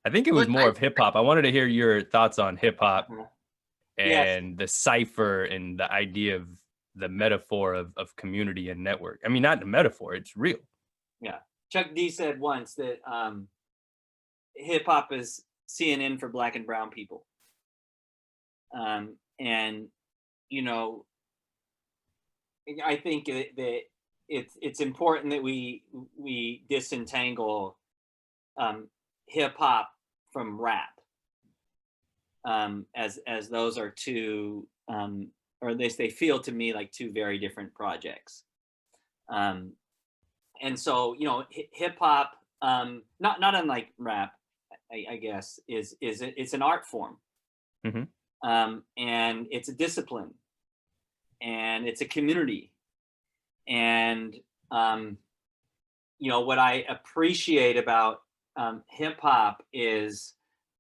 I think it was more of hip hop. I wanted to hear your thoughts on hip hop Yes. and the cipher and the idea of the metaphor of community and network. I mean, not the metaphor, it's real. Yeah. Chuck D said once that hip hop is CNN for Black and brown people. And you know, I think that it's important that we disentangle hip hop from rap, as those are two, or at least they feel to me like two very different projects. And so, you know, hip hop, not unlike rap, I guess, it's an art form, Mm-hmm. and it's a discipline, and it's a community, and you know what I appreciate about hip hop is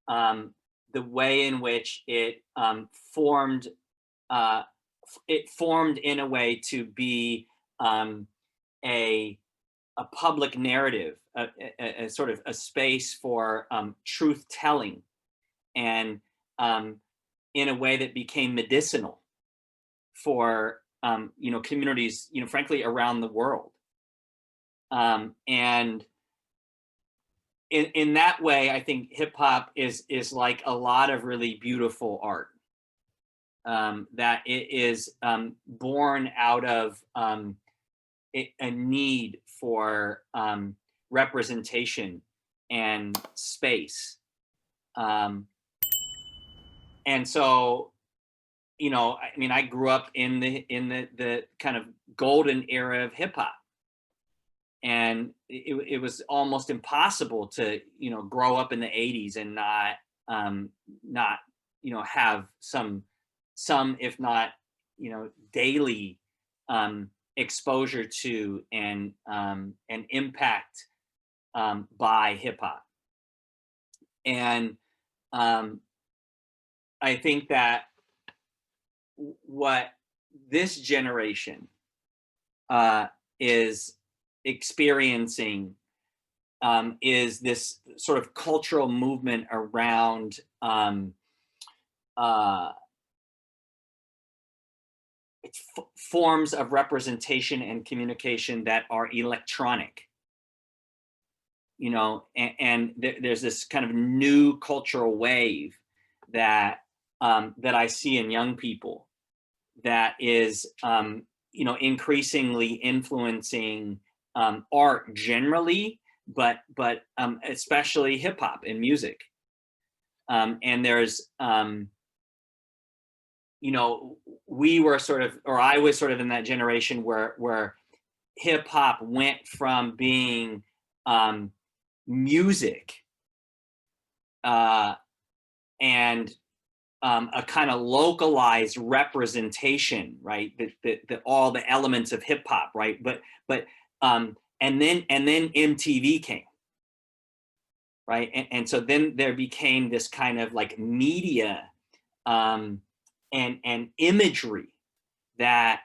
the way in which it formed. It formed in a way to be a public narrative, a sort of a space for truth telling, and in a way that became medicinal for you know, communities, you know, frankly, around the world. And in that way, I think hip hop is like a lot of really beautiful art, that it is born out of a need for representation and space. And so, you know, I mean, I grew up in the kind of golden era of hip hop, and it was almost impossible to, you know, grow up in the 80s and not you know, have some if not, you know, daily exposure to and impact by hip hop. And I think that what this generation is experiencing is this sort of cultural movement around forms of representation and communication that are electronic. You know, and there's this kind of new cultural wave that that I see in young people that is you know, increasingly influencing art generally, but especially hip hop and music. And there's you know, we were sort of, or I was sort of in that generation where hip hop went from being music and a kind of localized representation, right? The all the elements of hip hop, right? But and then MTV came, right? And so then there became this kind of like media and imagery that,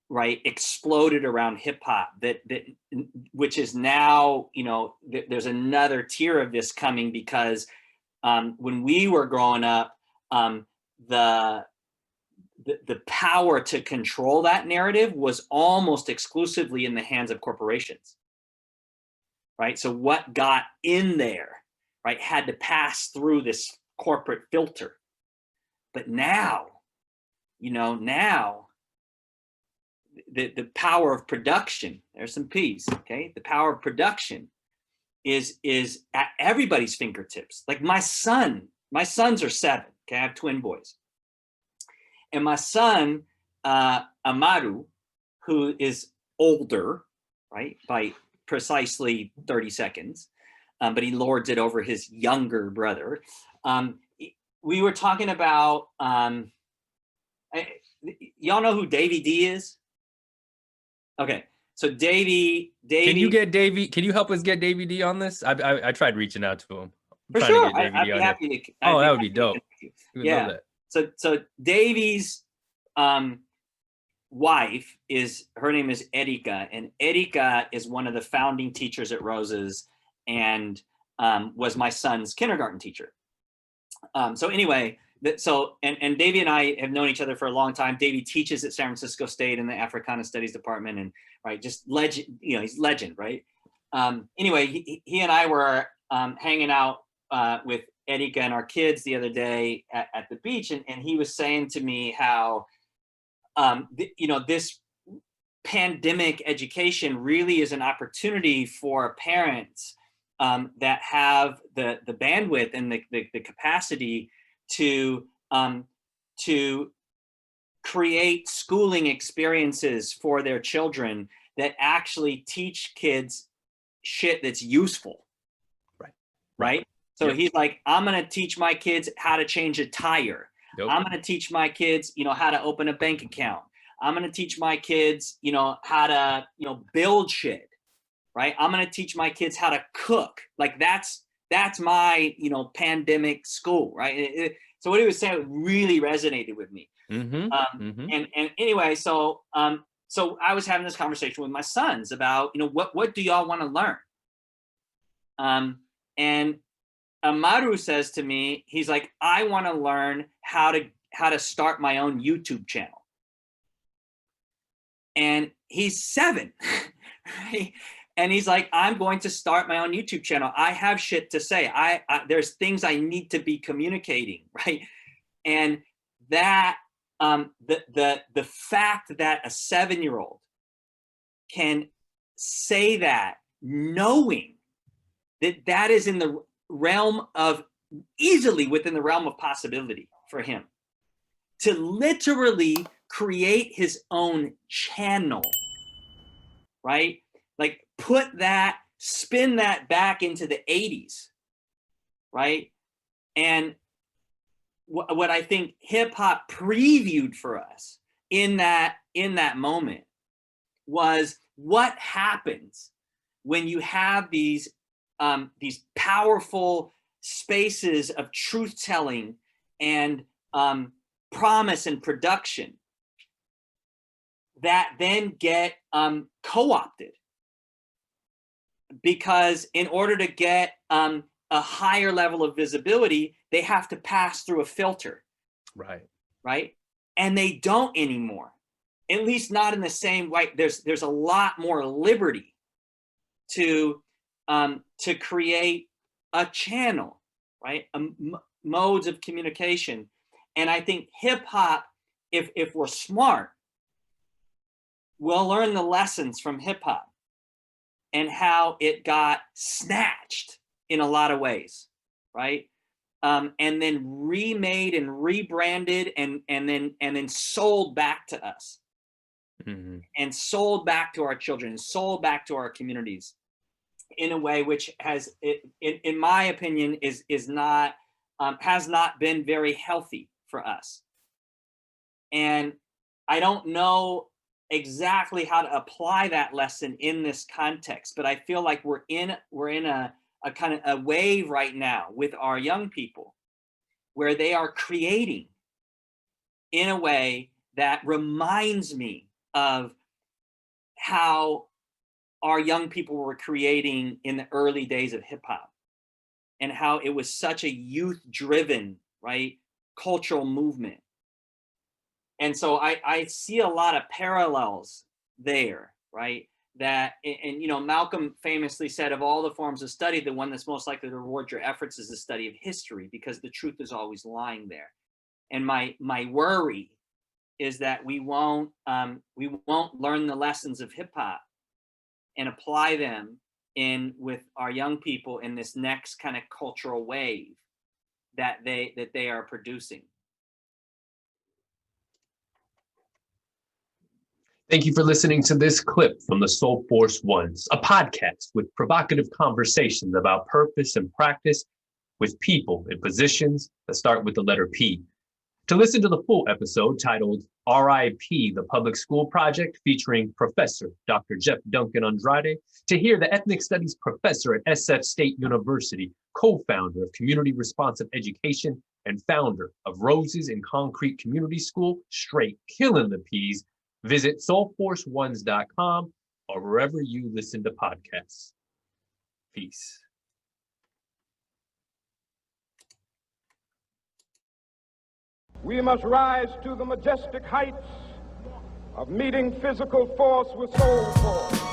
right, exploded around hip hop, that which is now, you know, there's another tier of this coming, because when we were growing up, the power to control that narrative was almost exclusively in the hands of corporations, right? So what got in there, right, had to pass through this corporate filter. But now, you know, now the power of production, there's some P's, okay? The power of production is at everybody's fingertips. Like my sons are 7, okay? I have twin boys. And my son, Amaru, who is older, right, by precisely 30 seconds, but he lords it over his younger brother. We were talking about, y'all know who Davy D is? Okay, so Davy. Can you get Davy? Can you help us get Davy D on this? I tried reaching out to him. For sure, I'd be happy to. Oh, that would be dope. Yeah. So Davy's wife her name is Erika, and Erika is one of the founding teachers at Roses, and was my son's kindergarten teacher. So anyway, and Davey and I have known each other for a long time. Davey teaches at San Francisco State in the Africana Studies department, and right, just legend, he's legend, right? Anyway, he and I were hanging out with Erika and our kids the other day at the beach, and he was saying to me how this pandemic education really is an opportunity for parents that have the bandwidth and the capacity to create schooling experiences for their children that actually teach kids shit that's useful. Right. So he's like, I'm going to teach my kids how to change a tire. I'm going to teach my kids, how to open a bank account. I'm going to teach my kids, how to, build shit. Right. I'm going to teach my kids how to cook. Like that's my, pandemic school. Right. So what he was saying really resonated with me. And anyway, so I was having this conversation with my sons about, what do y'all want to learn? And Amaru says to me, he's like, I want to learn how to start my own YouTube channel. And he's 7, right? And he's like, I'm going to start my own YouTube channel. I have shit to say. There's things I need to be communicating, right? And that the fact that a 7-year-old can say that, knowing that is in the realm of easily within the realm of possibility for him to literally create his own channel, right? Like spin that back into the 80s, right? And what I think hip hop previewed for us in that moment was what happens when you have these powerful spaces of truth telling and promise and production that then get co-opted, because in order to get a higher level of visibility, they have to pass through a filter. Right. And they don't anymore, at least not in the same way. There's a lot more liberty to create a channel, right? Modes of communication. And I think hip hop, if we're smart, we'll learn the lessons from hip hop and how it got snatched in a lot of ways, right? And then remade and rebranded and then sold back to us, and sold back to our children, and sold back to our communities in a way which has, in my opinion, is not has not been very healthy for us. And I don't know exactly how to apply that lesson in this context, but I feel like we're in a kind of a wave right now with our young people where they are creating in a way that reminds me of how our young people were creating in the early days of hip hop, and how it was such a youth driven, right, cultural movement. And so I see a lot of parallels there, right? That, and Malcolm famously said, of all the forms of study, the one that's most likely to reward your efforts is the study of history, because the truth is always lying there. And my worry is that we won't learn the lessons of hip hop and apply them with our young people in this next kind of cultural wave that they are producing. Thank you for listening to this clip from the Soulforce Ones, a podcast with provocative conversations about purpose and practice with people in positions that start with the letter P. To listen to the full episode titled R.I.P, the Public School Project, featuring Professor Dr. Duncan Andrade, to hear the Ethnic Studies professor at SF State University, co-founder of Community Responsive Education and founder of Roses in Concrete Community School, straight killing the P's, visit soulforceones.com or wherever you listen to podcasts. Peace. We must rise to the majestic heights of meeting physical force with soul force.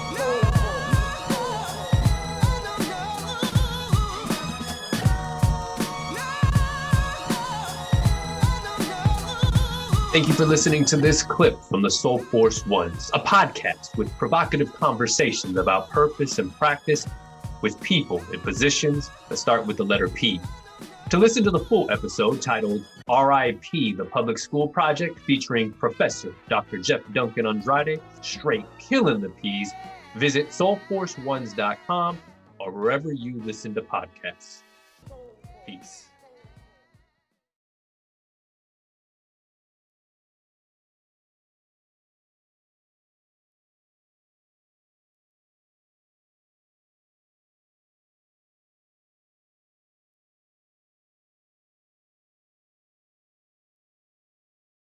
Thank you for listening to this clip from the Soulforce Ones, a podcast with provocative conversations about purpose and practice with people in positions that start with the letter P. To listen to the full episode titled R.I.P, the Public School Project, featuring Professor Dr. Duncan Andrade, straight killing the P's, visit soulforceones.com or wherever you listen to podcasts. Peace.